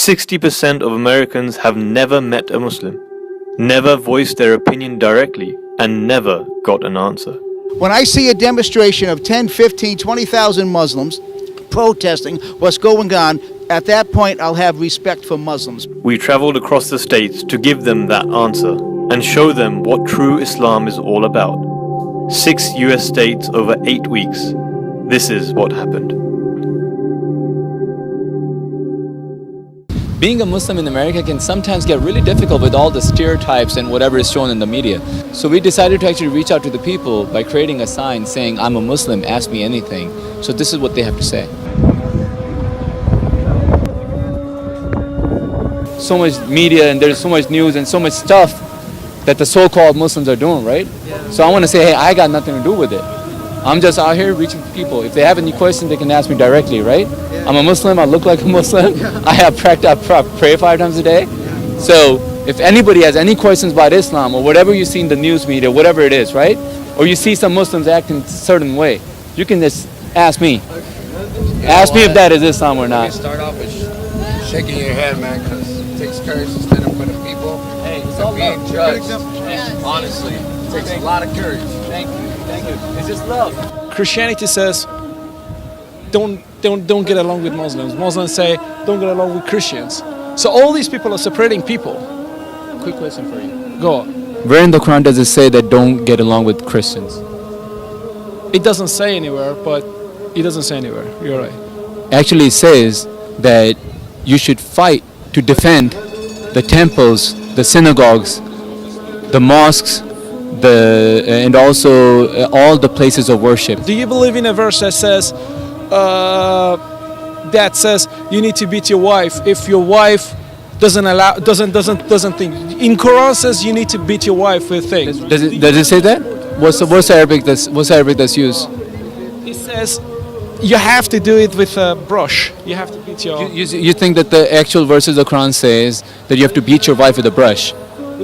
60% of Americans have never met a Muslim, never voiced their opinion directly, and never got an answer. When I see a demonstration of 10, 15, 20,000 Muslims protesting what's going on, at that point I'll have respect for Muslims. We traveled across the states to give them that answer and show them what true Islam is all about. 6 US states over 8 weeks. This is what happened. Being a Muslim in America can sometimes get really difficult with all the stereotypes and whatever is shown in the media. So we decided to actually reach out to the people by creating a sign saying, "I'm a Muslim, ask me anything." So this is what they have to say. So much media and there's so much news and so much stuff that the so-called Muslims are doing, right? So I want to say, hey, I got nothing to do with it. I'm just out here reaching people. If they have any questions, they can ask me directly, right? I'm a Muslim, I look like a Muslim. I have pray 5 times a day. So if anybody has any questions about Islam or whatever you see in the news media, whatever it is, right? Or you see some Muslims acting a certain way, you can just ask me. Ask me if that is Islam or not. You start off with shaking your head, man, because it takes courage to stand up for the people. Hey, it's and all being love. judged. Honestly, it takes a lot of courage. Thank you. Thank you. It's just love. Christianity says don't get along with Muslims. Muslims say don't get along with Christians. So all these people are separating people. Quick question for you. Go on. Where in the Quran does it say that don't get along with Christians? It doesn't say anywhere, but it doesn't say anywhere. You're right. Actually, it says that you should fight to defend the temples, the synagogues, the mosques, and also all the places of worship. Do you believe in a verse that says you need to beat your wife if your wife doesn't think? In Quran says you need to beat your wife with things. Does it say that? What's Arabic that's used? It says you have to do it with a brush. You have to beat your. You think that the actual verses of the Quran says that you have to beat your wife with a brush?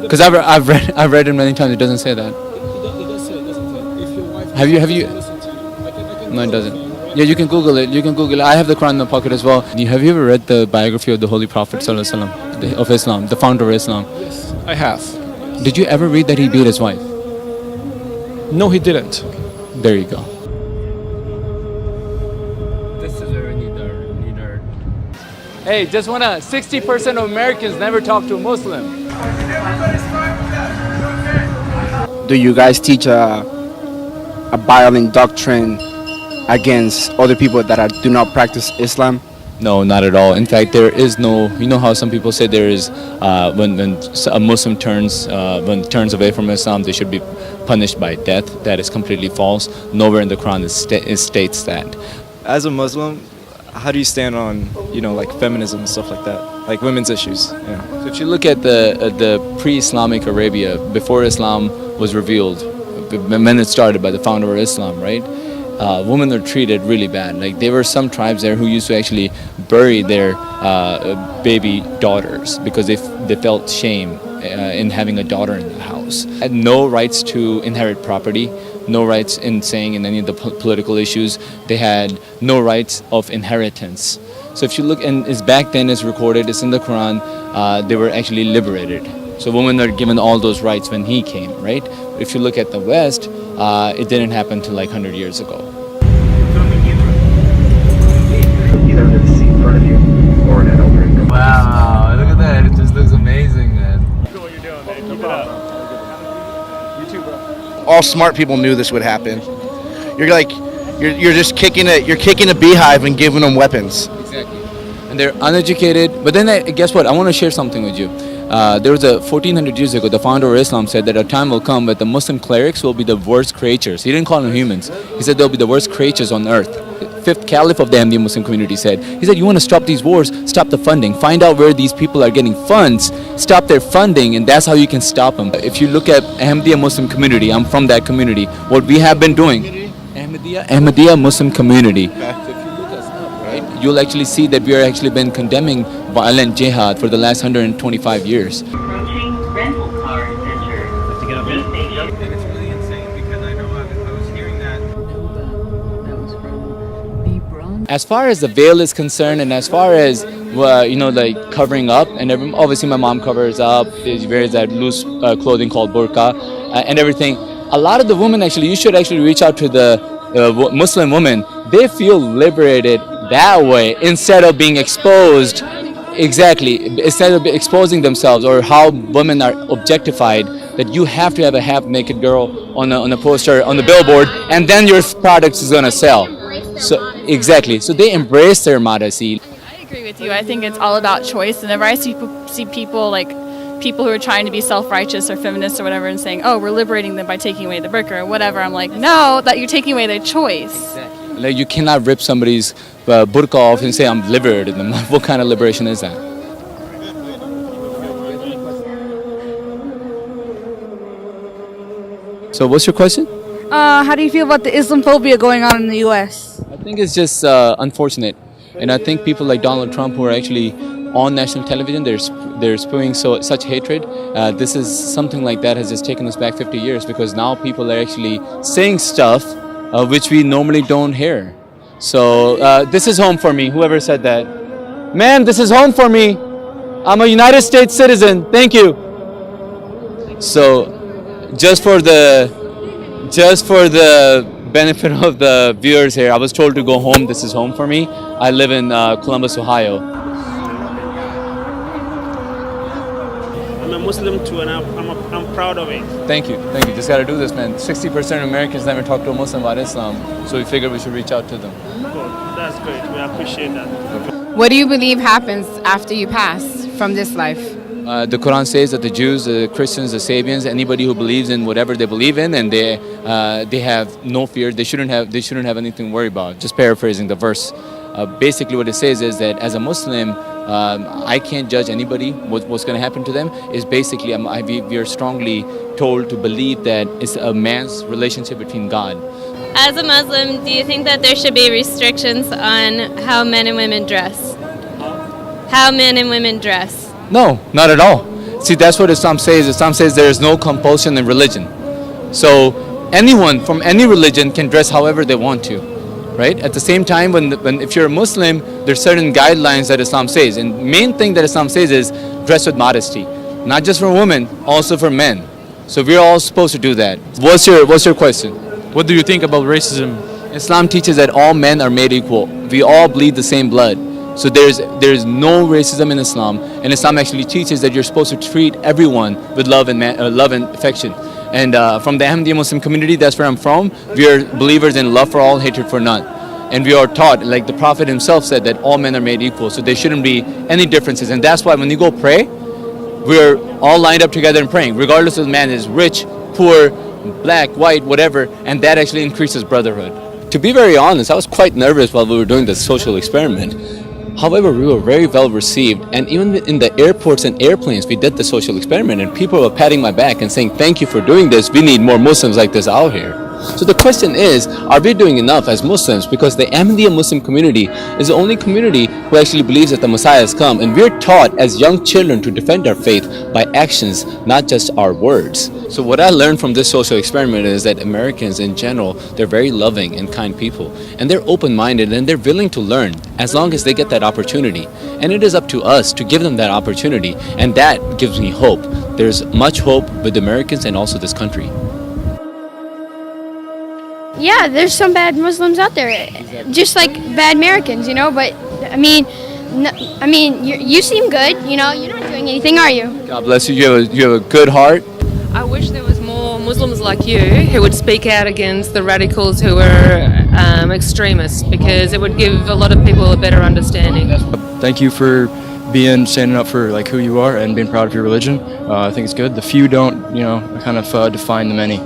Because I've read it many times. It doesn't say that. It does say. It doesn't say. If your wife Have you? listen to you. I can No, it doesn't. Yeah, you can Google it. I have the Quran in the pocket as well. Have you ever read the biography of the Holy Prophet ﷺ, of Islam, the founder of Islam? Yes, I have. Did you ever read that he beat his wife? No, he didn't. There you go. This is a leader. Hey, just wanna. 60% of Americans never talk to a Muslim. Do you guys teach a violent doctrine against other people that do not practice Islam? No, not at all. In fact, there is no. You know how some people say there is when a Muslim turns away from Islam, they should be punished by death. That is completely false. Nowhere in the Quran it states that. As a Muslim, how do you stand on, like feminism and stuff like that, like women's issues? Yeah. So if you look at the pre-Islamic Arabia, before Islam was revealed, when it started by the founder of Islam, right? Women are treated really bad. Like there were some tribes there who used to actually bury their baby daughters because they felt shame in having a daughter in the house. Had no rights to inherit property, no rights in saying in any of the political issues. They had no rights of inheritance. So if you look, and it's back then, it's recorded, it's in the Quran, they were actually liberated. So women are given all those rights when he came, right? If you look at the West, it didn't happen till like 100 years ago. Either under the seat in front of you or in an open. Wow, look at that. It just looks amazing, man. What you're doing, man. Keep it up. You too, bro. All smart people knew this would happen. You're just kicking a beehive and giving them weapons. Exactly. And they're uneducated. But then guess what? I want to share something with you. There was 1400 years ago, the founder of Islam said that a time will come when the Muslim clerics will be the worst creatures. He didn't call them humans. He said they'll be the worst creatures on earth. Fifth caliph of the Ahmadiyya Muslim community said, he said, you want to stop these wars, stop the funding. Find out where these people are getting funds, stop their funding, and that's how you can stop them. If you look at Ahmadiyya Muslim community, I'm from that community, what we have been doing, Ahmadiyya Muslim community. So if you look us up, right, you'll actually see that we are actually been condemning violent jihad for the last 125 years. Approaching rental car center. And it's really insane because I know I was hearing that. That was from the bronze As far as the veil is concerned, and as far as like covering up, and obviously my mom covers up, she wears that loose clothing called burqa and everything. A lot of the women actually, you should actually reach out to the Muslim women. They feel liberated that way instead of being exposed. Exactly, instead of exposing themselves or how women are objectified, that you have to have a half-naked girl on a poster on the billboard, and then your product is gonna sell. So exactly, so they embrace their modesty. I agree with you. I think it's all about choice. Whenever I see people like people who are trying to be self-righteous or feminists or whatever and saying, "Oh, we're liberating them by taking away the burqa or whatever," I'm like, no, that you're taking away their choice. Exactly. Like you cannot rip somebody's burqa off and say I'm liberated them. What kind of liberation is that? So what's your question? How do you feel about the Islamophobia going on in the U.S.? I think it's just unfortunate, and I think people like Donald Trump who are actually on national television, they're spewing such hatred. This is something like that has just taken us back 50 years because now people are actually saying stuff which we normally don't hear. So this is home for me. Whoever said that, man, this is home for me. I'm a United States citizen. Thank you. So just for the benefit of the viewers here, I was told to go home. This is home for me. I live in Columbus, Ohio. I'm a Muslim too, and I'm proud of it. Thank you. Just got to do this, man. 60% of Americans never talk to a Muslim about Islam, so we figured we should reach out to them. Cool. That's great. We appreciate that. What do you believe happens after you pass from this life? The Quran says that the Jews, the Christians, the Sabians, anybody who believes in whatever they believe in, and they have no fear, they shouldn't have anything to worry about. Just paraphrasing the verse. Basically, what it says is that as a Muslim, I can't judge anybody. What's going to happen to them is basically we are strongly told to believe that it's a man's relationship between God. As a Muslim, do you think that there should be restrictions on how men and women dress? How men and women dress? No, not at all. See, that's what Islam says. Islam says there is no compulsion in religion. So anyone from any religion can dress however they want to, right? At the same time, if you're a Muslim, there's certain guidelines that Islam says. And main thing that Islam says is dress with modesty. Not just for women, also for men. So we're all supposed to do that. What's your question? What do you think about racism? Islam teaches that all men are made equal. We all bleed the same blood. So there's no racism in Islam, and Islam actually teaches that you're supposed to treat everyone with love and affection. And from the Ahmadiyya Muslim community, that's where I'm from, we are believers in love for all, hatred for none. And we are taught, like the Prophet himself said, that all men are made equal, so there shouldn't be any differences. And that's why when you go pray, we're all lined up together and praying, regardless of the man is rich, poor, black, white, whatever, and that actually increases brotherhood. To be very honest, I was quite nervous while we were doing this social experiment. However, we were very well received, and even in the airports and airplanes, we did the social experiment, and people were patting my back and saying, "Thank you for doing this. We need more Muslims like this out here." So the question is, are we doing enough as Muslims? Because the Ahmadiyya Muslim community is the only community who actually believes that the Messiah has come, and we're taught as young children to defend our faith by actions, not just our words. So what I learned from this social experiment is that Americans in general, they're very loving and kind people, and they're open-minded and they're willing to learn as long as they get that opportunity. And it is up to us to give them that opportunity, and that gives me hope. There's much hope with Americans and also this country. Yeah, there's some bad Muslims out there, just like bad Americans, you know. But I mean, you seem good, you know. You're not doing anything, are you? God bless you. You have a good heart. I wish there was more Muslims like you who would speak out against the radicals who are extremists, because it would give a lot of people a better understanding. Thank you for standing up for like who you are and being proud of your religion. I think it's good. The few don't, kind of define the many,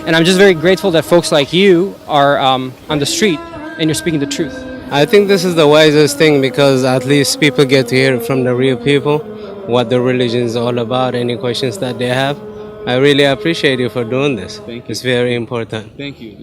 And I'm just very grateful that folks like you are on the street and you're speaking the truth. I think this is the wisest thing, because at least people get to hear from the real people what the religion is all about, any questions that they have. I really appreciate you for doing this. Thank you. It's very important. Thank you.